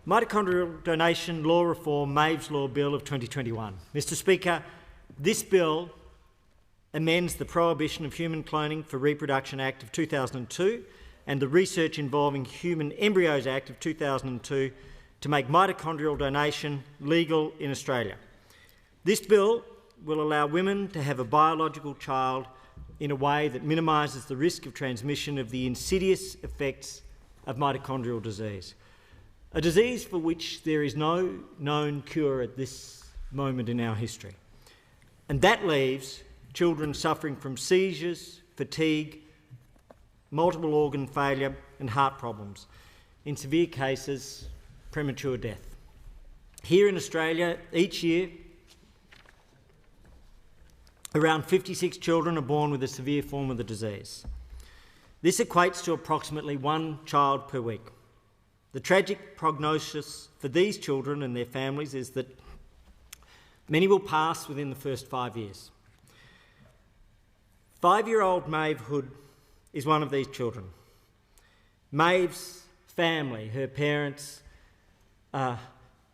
Mitochondrial Donation Law Reform, Maves Law Bill of 2021. Mr Speaker, this bill amends the Prohibition of Human Cloning for Reproduction Act of 2002 and the Research Involving Human Embryos Act of 2002 to make mitochondrial donation legal in Australia. This bill will allow women to have a biological child in a way that minimises the risk of transmission of the insidious effects of mitochondrial disease, a disease for which there is no known cure at this moment in our history. And that leaves children suffering from seizures, fatigue, multiple organ failure and heart problems, in severe cases, premature death. Here in Australia, each year, around 56 children are born with a severe form of the disease. This equates to approximately 1 child per week. The tragic prognosis for these children and their families is that many will pass within the first 5 years. 5-year-old Maeve Hood is one of these children. Maeve's family, her parents,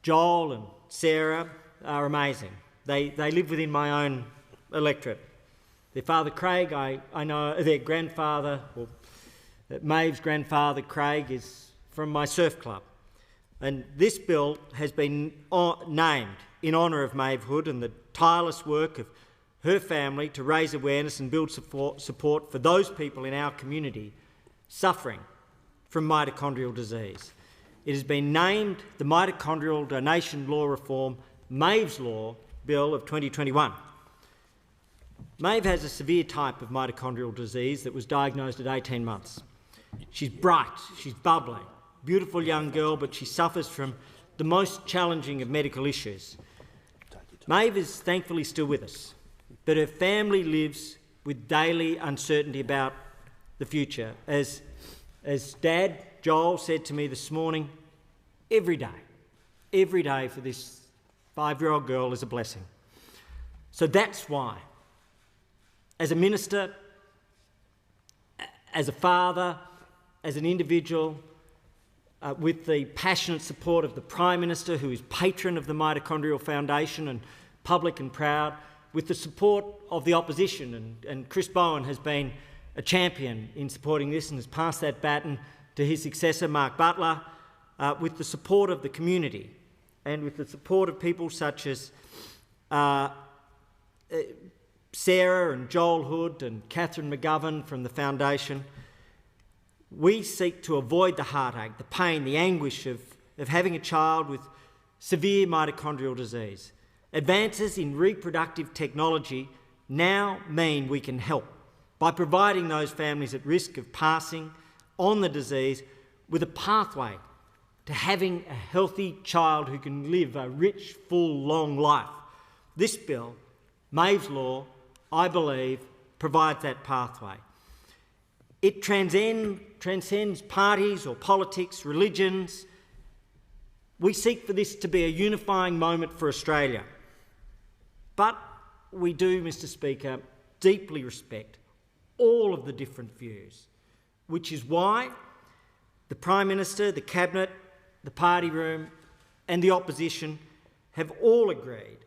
Joel and Sarah, are amazing. They live within my own electorate. Their father Craig, I know, their grandfather, or Maeve's grandfather Craig, is from my surf club. And this bill has been named in honour of Maeve Hood and the tireless work of her family to raise awareness and build support for those people in our community suffering from mitochondrial disease. It has been named the Mitochondrial Donation Law Reform, Maves Law Bill of 2021. Maeve has a severe type of mitochondrial disease that was diagnosed at 18 months. She's bright, she's bubbly, beautiful young girl, but she suffers from the most challenging of medical issues. Maeve is thankfully still with us, but her family lives with daily uncertainty about the future. As Dad, Joel, said to me this morning, every day for this 5-year-old girl is a blessing. So that's why, as a minister, as a father, as an individual, with the passionate support of the Prime Minister, who is patron of the Mitochondrial Foundation and public and proud, with the support of the opposition, and Chris Bowen has been a champion in supporting this and has passed that baton to his successor, Mark Butler, with the support of the community and with the support of people such as Sarah and Joel Hood and Catherine McGovern from the Foundation. We seek to avoid the heartache, the pain, the anguish of having a child with severe mitochondrial disease. Advances in reproductive technology now mean we can help by providing those families at risk of passing on the disease with a pathway to having a healthy child who can live a rich, full, long life. This bill, Maeve's Law, I believe, provides that pathway. It transcends parties or politics, religions. We seek for this to be a unifying moment for Australia. But we do, Mr Speaker, deeply respect all of the different views, which is why the Prime Minister, the Cabinet, the party room and the opposition have all agreed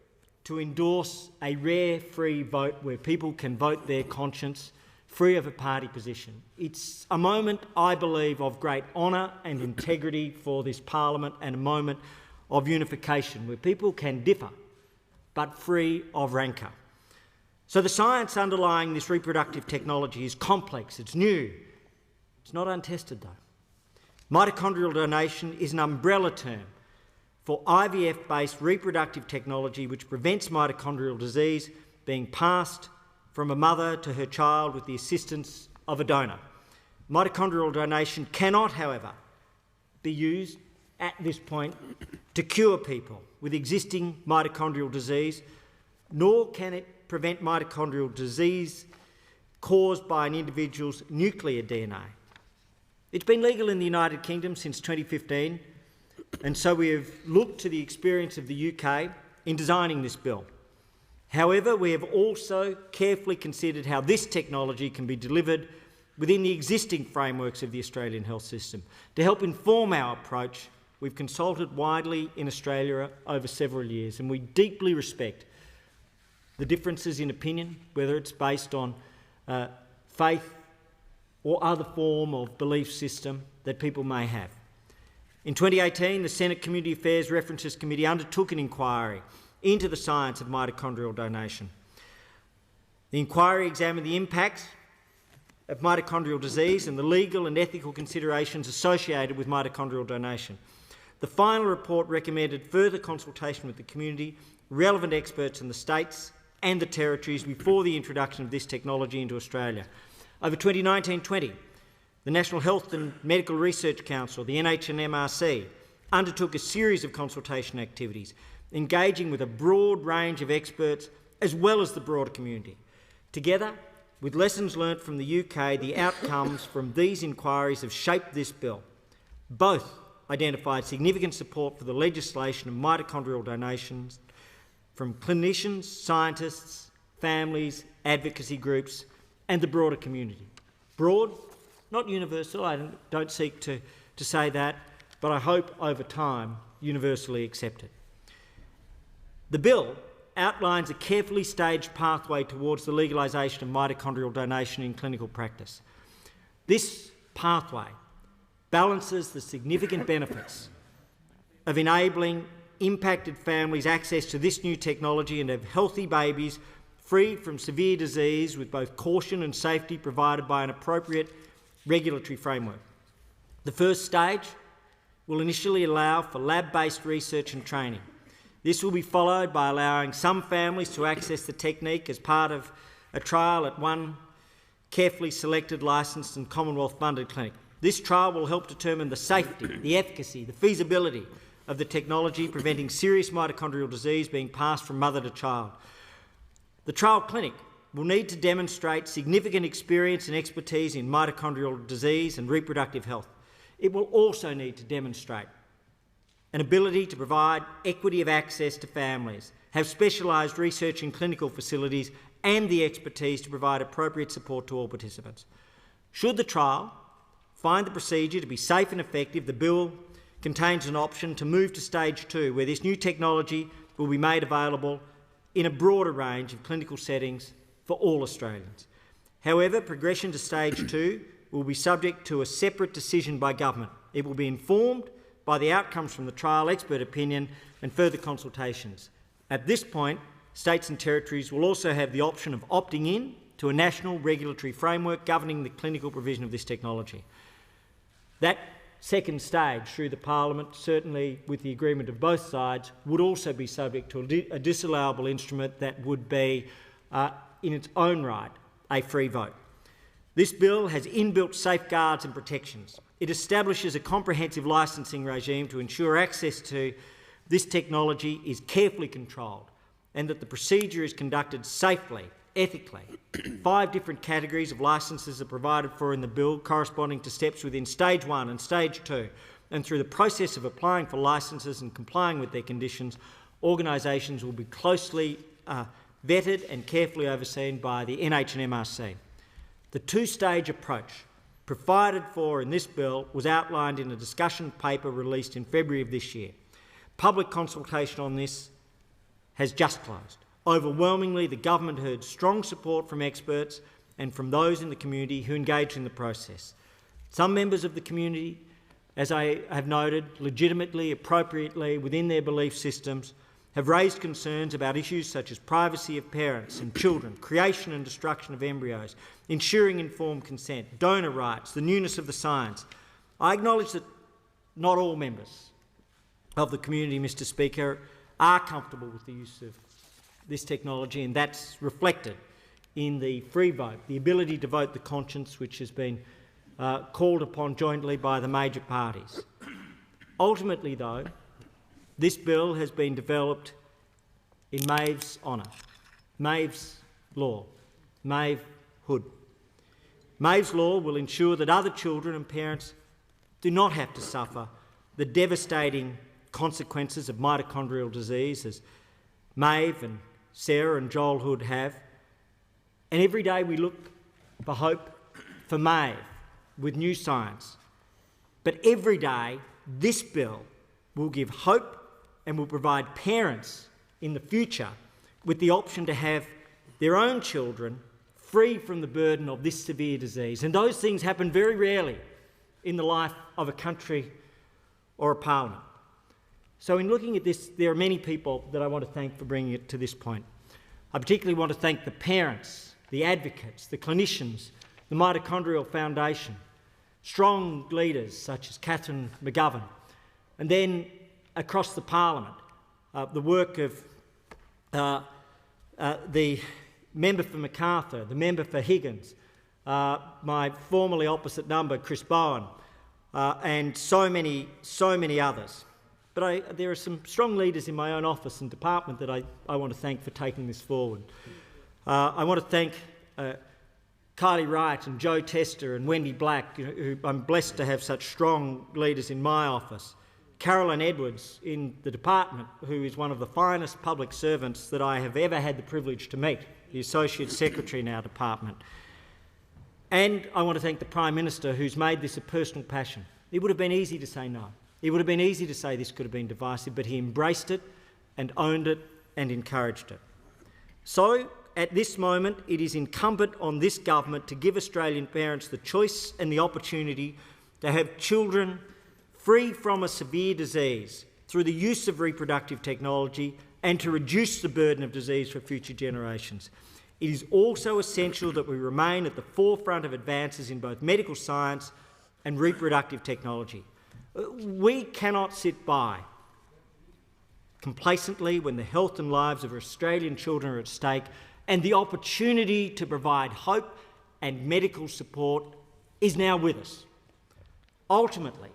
to endorse a rare free vote where people can vote their conscience free of a party position. It's a moment, I believe, of great honour and integrity for this parliament and a moment of unification where people can differ but free of rancour. So the science underlying this reproductive technology is complex, it's new, it's not untested though. Mitochondrial donation is an umbrella term for IVF-based reproductive technology which prevents mitochondrial disease being passed from a mother to her child with the assistance of a donor. Mitochondrial donation cannot, however, be used at this point to cure people with existing mitochondrial disease, nor can it prevent mitochondrial disease caused by an individual's nuclear DNA. It's been legal in the United Kingdom since 2015, and so we have looked to the experience of the UK in designing this bill. However, we have also carefully considered how this technology can be delivered within the existing frameworks of the Australian health system to help inform our approach we've consulted widely in Australia over several years, and we deeply respect the differences in opinion, whether it's based on faith or other form of belief system that people may have. In 2018, the Senate Community Affairs References Committee undertook an inquiry into the science of mitochondrial donation. The inquiry examined the impacts of mitochondrial disease and the legal and ethical considerations associated with mitochondrial donation. The final report recommended further consultation with the community, relevant experts in the states and the territories before the introduction of this technology into Australia. Over 2019-20, the National Health and Medical Research Council, the NHMRC, undertook a series of consultation activities, engaging with a broad range of experts as well as the broader community. Together, with lessons learnt from the UK, the outcomes from these inquiries have shaped this bill. Both identified significant support for the legislation of mitochondrial donations from clinicians, scientists, families, advocacy groups and the broader community. Broad, not universal, I don't seek to say that, but I hope over time universally accepted. The bill outlines a carefully staged pathway towards the legalisation of mitochondrial donation in clinical practice. This pathway balances the significant benefits of enabling impacted families access to this new technology and have healthy babies freed from severe disease with both caution and safety provided by an appropriate regulatory framework. The first stage will initially allow for lab-based research and training. This will be followed by allowing some families to access the technique as part of a trial at one carefully selected, licensed and Commonwealth-funded clinic. This trial will help determine the safety, the efficacy, the feasibility of the technology, preventing serious mitochondrial disease being passed from mother to child. The trial clinic will need to demonstrate significant experience and expertise in mitochondrial disease and reproductive health. It will also need to demonstrate an ability to provide equity of access to families, have specialised research in clinical facilities and the expertise to provide appropriate support to all participants. Should the trial find the procedure to be safe and effective, the bill contains an option to move to stage 2, where this new technology will be made available in a broader range of clinical settings for all Australians. However, progression to stage 2 will be subject to a separate decision by government. It will be informed by the outcomes from the trial, expert opinion and further consultations. At this point, states and territories will also have the option of opting in to a national regulatory framework governing the clinical provision of this technology. That second stage through the Parliament, certainly with the agreement of both sides, would also be subject to a disallowable instrument that would be, in its own right, a free vote. This bill has inbuilt safeguards and protections. It establishes a comprehensive licensing regime to ensure access to this technology is carefully controlled and that the procedure is conducted safely, ethically. 5 different categories of licences are provided for in the bill, corresponding to steps within stage 1 and stage 2. And through the process of applying for licences and complying with their conditions, organisations will be closely vetted and carefully overseen by the NHMRC. The 2-stage approach provided for in this bill was outlined in a discussion paper released in February of this year. Public consultation on this has just closed. Overwhelmingly, the government heard strong support from experts and from those in the community who engaged in the process. Some members of the community, as I have noted, legitimately, appropriately, within their belief systems, have raised concerns about issues such as privacy of parents and children, creation and destruction of embryos, ensuring informed consent, donor rights, the newness of the science. I acknowledge that not all members of the community, Mr Speaker, are comfortable with the use of this technology, and that's reflected in the free vote, the ability to vote the conscience, which has been called upon jointly by the major parties. Ultimately, though, this bill has been developed in Maeve's honour, Maeve's law, Maevehood. Maeve's law will ensure that other children and parents do not have to suffer the devastating consequences of mitochondrial disease as Maeve and Sarah and Joel Hood have. And every day we look for hope for Maeve with new science. But every day this bill will give hope and will provide parents in the future with the option to have their own children free from the burden of this severe disease. And those things happen very rarely in the life of a country or a parliament. So in looking at this, there are many people that I want to thank for bringing it to this point. I particularly want to thank the parents, the advocates, the clinicians, the Mitochondrial Foundation, strong leaders such as Catherine McGovern, and then across the Parliament, the work of the member for Macarthur, the member for Higgins, my formerly opposite number, Chris Bowen, and so many others. But there are some strong leaders in my own office and department that I want to thank for taking this forward. I want to thank Kylie Wright and Joe Tester and Wendy Black, who I'm blessed to have such strong leaders in my office. Carolyn Edwards in the department, who is one of the finest public servants that I have ever had the privilege to meet, the Associate Secretary in our department. And I want to thank the Prime Minister, who's made this a personal passion. It would have been easy to say no. It would have been easy to say this could have been divisive, but he embraced it and owned it and encouraged it. So, at this moment, it is incumbent on this government to give Australian parents the choice and the opportunity to have children free from a severe disease through the use of reproductive technology and to reduce the burden of disease for future generations. It is also essential that we remain at the forefront of advances in both medical science and reproductive technology. We cannot sit by complacently when the health and lives of Australian children are at stake, and the opportunity to provide hope and medical support is now with us. Ultimately,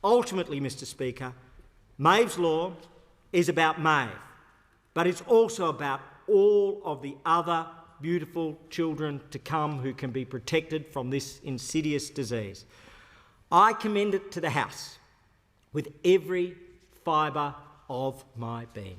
Mr. Speaker, Maeve's Law is about Maeve, but it's also about all of the other beautiful children to come who can be protected from this insidious disease. I commend it to the House with every fibre of my being.